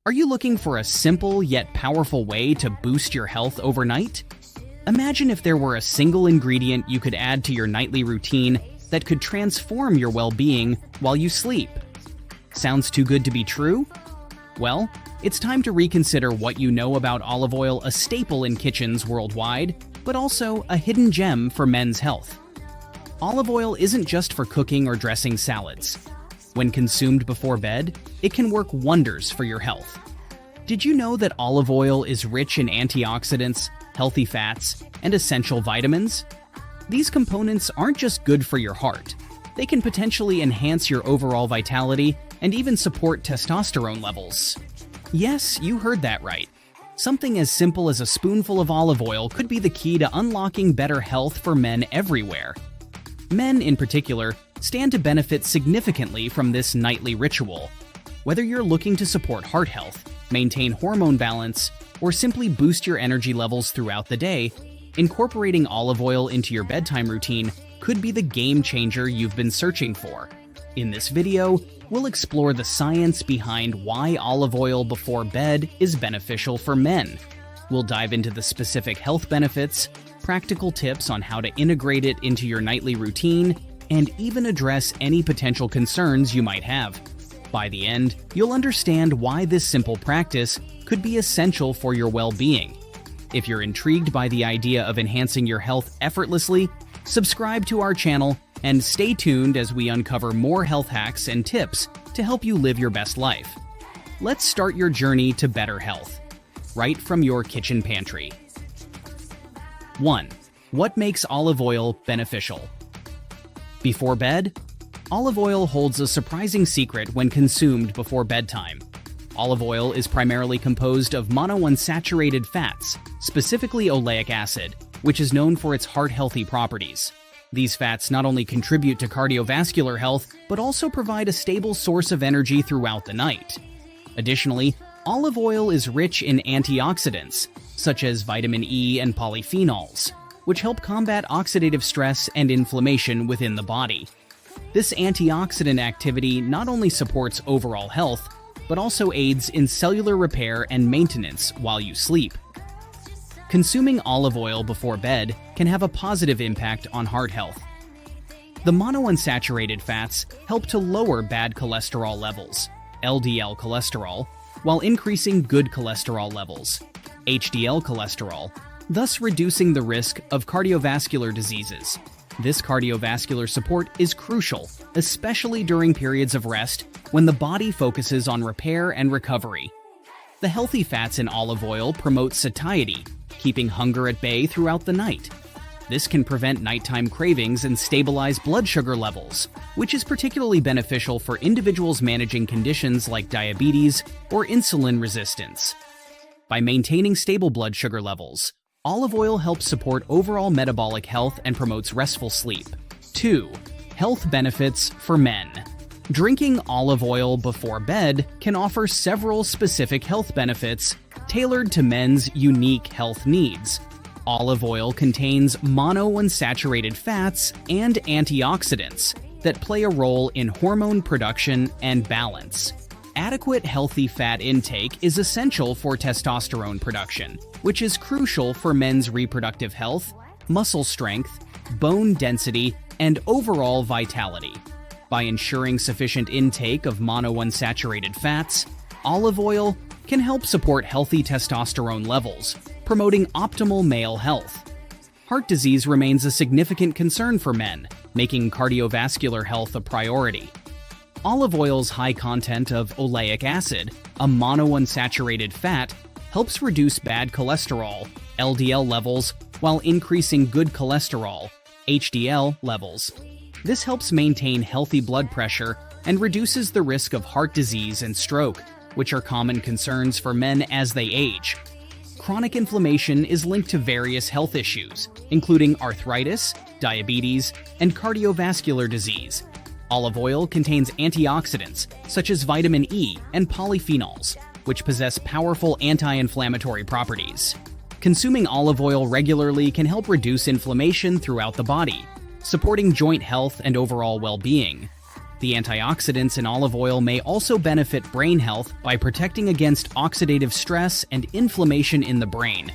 Are you looking for a simple yet powerful way to boost your health overnight? Imagine if there were a single ingredient you could add to your nightly routine that could transform your well-being while you sleep. Sounds too good to be true? Well, it's time to reconsider what you know about olive oil, a staple in kitchens worldwide, but also a hidden gem for men's health. Olive oil isn't just for cooking or dressing salads. When consumed before bed, it can work wonders for your health. Did you know that olive oil is rich in antioxidants, healthy fats, and essential vitamins? These components aren't just good for your heart. They can potentially enhance your overall vitality and even support testosterone levels. Yes, you heard that right. Something as simple as a spoonful of olive oil could be the key to unlocking better health for men everywhere. Men, in particular, stand to benefit significantly from this nightly ritual. Whether you're looking to support heart health, maintain hormone balance, or simply boost your energy levels throughout the day, incorporating olive oil into your bedtime routine could be the game changer you've been searching for. In this video, we'll explore the science behind why olive oil before bed is beneficial for men. We'll dive into the specific health benefits, practical tips on how to integrate it into your nightly routine, and even address any potential concerns you might have. By the end, you'll understand why this simple practice could be essential for your well-being. If you're intrigued by the idea of enhancing your health effortlessly, subscribe to our channel and stay tuned as we uncover more health hacks and tips to help you live your best life. Let's start your journey to better health, right from your kitchen pantry. 1. What makes olive oil beneficial? Before bed, olive oil holds a surprising secret when consumed before bedtime. Olive oil is primarily composed of monounsaturated fats, specifically oleic acid, which is known for its heart-healthy properties. These fats not only contribute to cardiovascular health, but also provide a stable source of energy throughout the night. Additionally, olive oil is rich in antioxidants, such as vitamin E and polyphenols, which help combat oxidative stress and inflammation within the body. This antioxidant activity not only supports overall health, but also aids in cellular repair and maintenance while you sleep. Consuming olive oil before bed can have a positive impact on heart health. The monounsaturated fats help to lower bad cholesterol levels, LDL cholesterol, while increasing good cholesterol levels, HDL cholesterol, thus reducing the risk of cardiovascular diseases. This cardiovascular support is crucial, especially during periods of rest when the body focuses on repair and recovery. The healthy fats in olive oil promote satiety, keeping hunger at bay throughout the night. This can prevent nighttime cravings and stabilize blood sugar levels, which is particularly beneficial for individuals managing conditions like diabetes or insulin resistance. By maintaining stable blood sugar levels, olive oil helps support overall metabolic health and promotes restful sleep. 2. Health benefits for men. Drinking olive oil before bed can offer several specific health benefits tailored to men's unique health needs. Olive oil contains monounsaturated fats and antioxidants that play a role in hormone production and balance. Adequate healthy fat intake is essential for testosterone production, which is crucial for men's reproductive health, muscle strength, bone density, and overall vitality. By ensuring sufficient intake of monounsaturated fats, olive oil can help support healthy testosterone levels, promoting optimal male health. Heart disease remains a significant concern for men, making cardiovascular health a priority. Olive oil's high content of oleic acid, a monounsaturated fat, helps reduce bad cholesterol, LDL levels, while increasing good cholesterol, HDL levels. This helps maintain healthy blood pressure and reduces the risk of heart disease and stroke, which are common concerns for men as they age. Chronic inflammation is linked to various health issues, including arthritis, diabetes, and cardiovascular disease. Olive oil contains antioxidants such as vitamin E and polyphenols, which possess powerful anti-inflammatory properties. Consuming olive oil regularly can help reduce inflammation throughout the body, supporting joint health and overall well-being. The antioxidants in olive oil may also benefit brain health by protecting against oxidative stress and inflammation in the brain.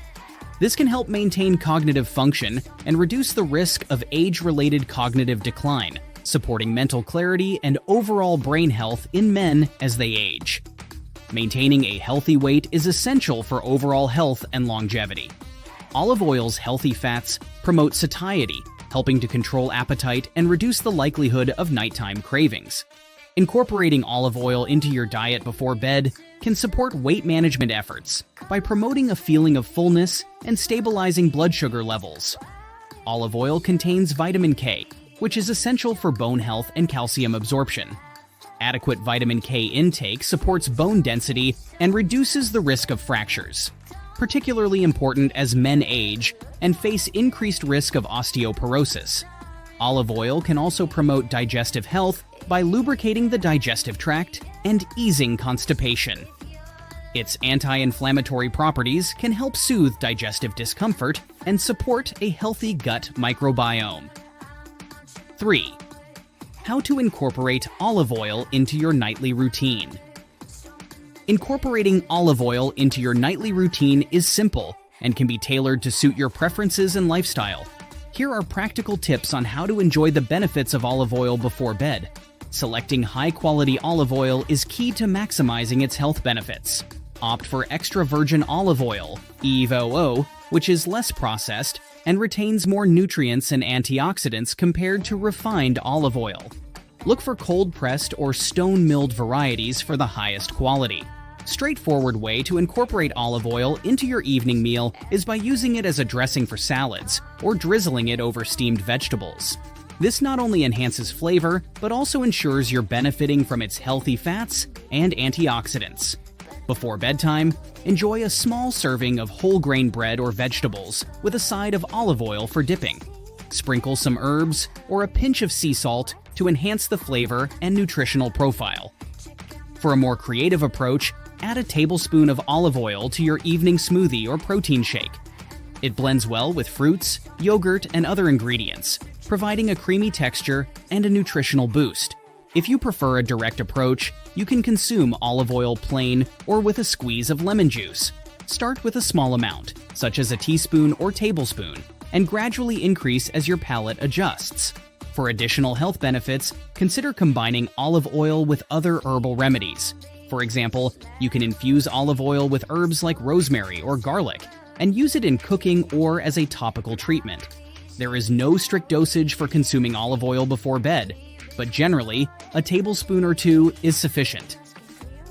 This can help maintain cognitive function and reduce the risk of age-related cognitive decline, supporting mental clarity and overall brain health in men as they age. Maintaining a healthy weight is essential for overall health and longevity. Olive oil's healthy fats promote satiety, helping to control appetite and reduce the likelihood of nighttime cravings. Incorporating olive oil into your diet before bed can support weight management efforts by promoting a feeling of fullness and stabilizing blood sugar levels. Olive oil contains vitamin K, which is essential for bone health and calcium absorption. Adequate vitamin K intake supports bone density and reduces the risk of fractures, particularly important as men age and face increased risk of osteoporosis. Olive oil can also promote digestive health by lubricating the digestive tract and easing constipation. Its anti-inflammatory properties can help soothe digestive discomfort and support a healthy gut microbiome. 3. How to incorporate olive oil into your nightly routine. Incorporating olive oil into your nightly routine is simple and can be tailored to suit your preferences and lifestyle. Here are practical tips on how to enjoy the benefits of olive oil before bed. Selecting high-quality olive oil is key to maximizing its health benefits. Opt for extra virgin olive oil, EVOO, which is less processed and retains more nutrients and antioxidants compared to refined olive oil. Look for cold-pressed or stone-milled varieties for the highest quality. Straightforward way to incorporate olive oil into your evening meal is by using it as a dressing for salads or drizzling it over steamed vegetables. This not only enhances flavor, but also ensures you're benefiting from its healthy fats and antioxidants. Before bedtime, enjoy a small serving of whole grain bread or vegetables with a side of olive oil for dipping. Sprinkle some herbs or a pinch of sea salt to enhance the flavor and nutritional profile. For a more creative approach, add a tablespoon of olive oil to your evening smoothie or protein shake. It blends well with fruits, yogurt, and other ingredients, providing a creamy texture and a nutritional boost. If you prefer a direct approach, you can consume olive oil plain or with a squeeze of lemon juice. Start with a small amount, such as a teaspoon or tablespoon, and gradually increase as your palate adjusts. For additional health benefits, consider combining olive oil with other herbal remedies. For example, you can infuse olive oil with herbs like rosemary or garlic, and use it in cooking or as a topical treatment. There is no strict dosage for consuming olive oil before bed, but generally, a tablespoon or two is sufficient.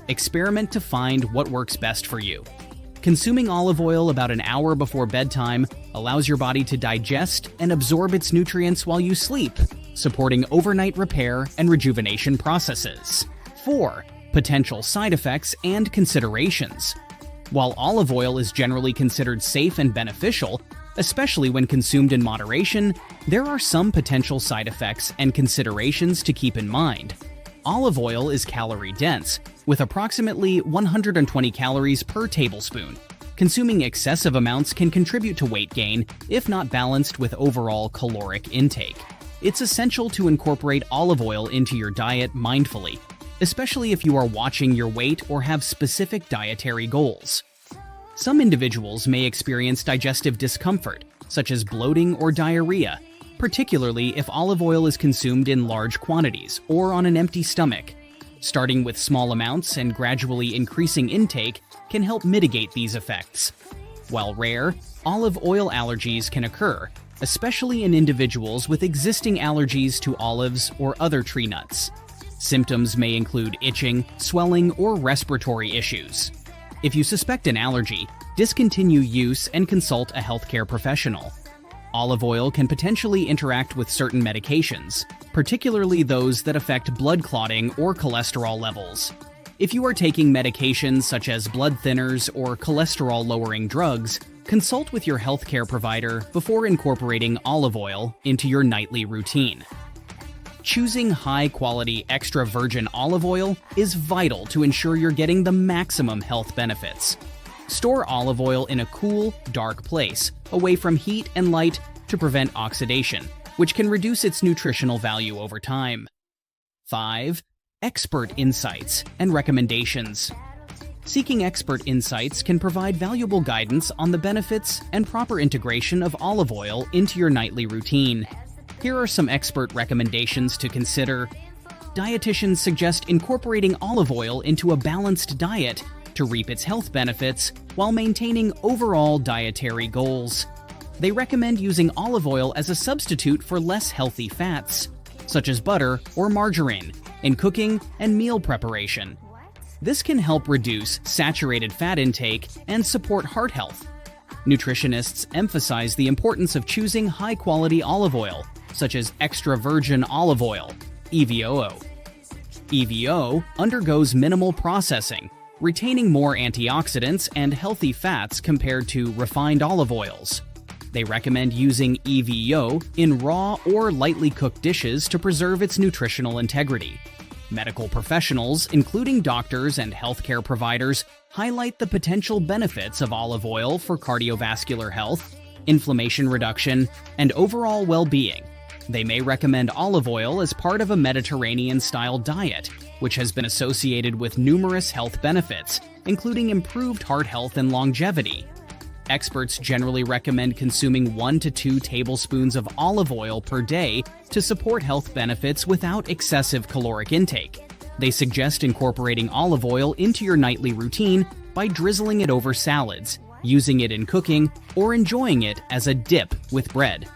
Experiment to find what works best for you. Consuming olive oil about an hour before bedtime allows your body to digest and absorb its nutrients while you sleep, supporting overnight repair and rejuvenation processes. 4. Potential side effects and considerations. While olive oil is generally considered safe and beneficial, especially when consumed in moderation, there are some potential side effects and considerations to keep in mind. Olive oil is calorie-dense, with approximately 120 calories per tablespoon. Consuming excessive amounts can contribute to weight gain if not balanced with overall caloric intake. It's essential to incorporate olive oil into your diet mindfully, especially if you are watching your weight or have specific dietary goals. Some individuals may experience digestive discomfort, such as bloating or diarrhea, particularly if olive oil is consumed in large quantities or on an empty stomach. Starting with small amounts and gradually increasing intake can help mitigate these effects. While rare, olive oil allergies can occur, especially in individuals with existing allergies to olives or other tree nuts. Symptoms may include itching, swelling, or respiratory issues. If you suspect an allergy, discontinue use and consult a healthcare professional. Olive oil can potentially interact with certain medications, particularly those that affect blood clotting or cholesterol levels. If you are taking medications such as blood thinners or cholesterol-lowering drugs, consult with your healthcare provider before incorporating olive oil into your nightly routine. Choosing high-quality extra virgin olive oil is vital to ensure you're getting the maximum health benefits. Store olive oil in a cool, dark place, away from heat and light to prevent oxidation, which can reduce its nutritional value over time. 5. Expert insights and recommendations. Seeking expert insights can provide valuable guidance on the benefits and proper integration of olive oil into your nightly routine. Here are some expert recommendations to consider. Dietitians suggest incorporating olive oil into a balanced diet to reap its health benefits while maintaining overall dietary goals. They recommend using olive oil as a substitute for less healthy fats, such as butter or margarine, in cooking and meal preparation. This can help reduce saturated fat intake and support heart health. Nutritionists emphasize the importance of choosing high-quality olive oil, such as extra virgin olive oil, EVOO. EVO undergoes minimal processing, retaining more antioxidants and healthy fats compared to refined olive oils. They recommend using EVO in raw or lightly cooked dishes to preserve its nutritional integrity. Medical professionals, including doctors and healthcare providers, highlight the potential benefits of olive oil for cardiovascular health, inflammation reduction, and overall well-being. They may recommend olive oil as part of a Mediterranean-style diet, which has been associated with numerous health benefits, including improved heart health and longevity. Experts generally recommend consuming 1 to 2 tablespoons of olive oil per day to support health benefits without excessive caloric intake. They suggest incorporating olive oil into your nightly routine by drizzling it over salads, using it in cooking, or enjoying it as a dip with bread.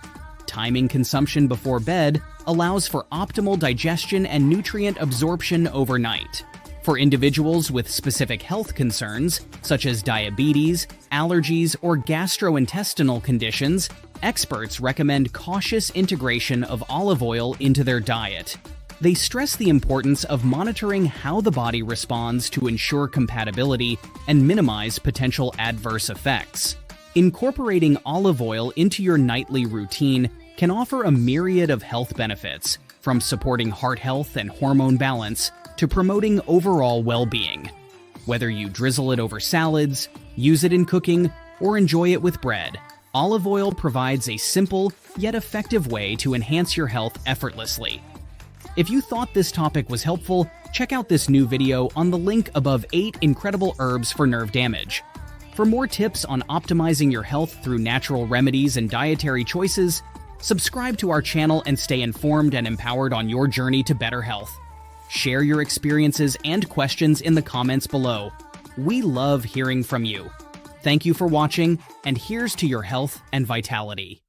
Timing consumption before bed allows for optimal digestion and nutrient absorption overnight. For individuals with specific health concerns, such as diabetes, allergies, or gastrointestinal conditions, experts recommend cautious integration of olive oil into their diet. They stress the importance of monitoring how the body responds to ensure compatibility and minimize potential adverse effects. Incorporating olive oil into your nightly routine can offer a myriad of health benefits, from supporting heart health and hormone balance to promoting overall well-being. Whether you drizzle it over salads, use it in cooking, or enjoy it with bread, olive oil provides a simple yet effective way to enhance your health effortlessly. If you thought this topic was helpful, check out this new video on the link above 8 incredible herbs for nerve damage. For more tips on optimizing your health through natural remedies and dietary choices, subscribe to our channel and stay informed and empowered on your journey to better health. Share your experiences and questions in the comments below. We love hearing from you. Thank you for watching, and here's to your health and vitality.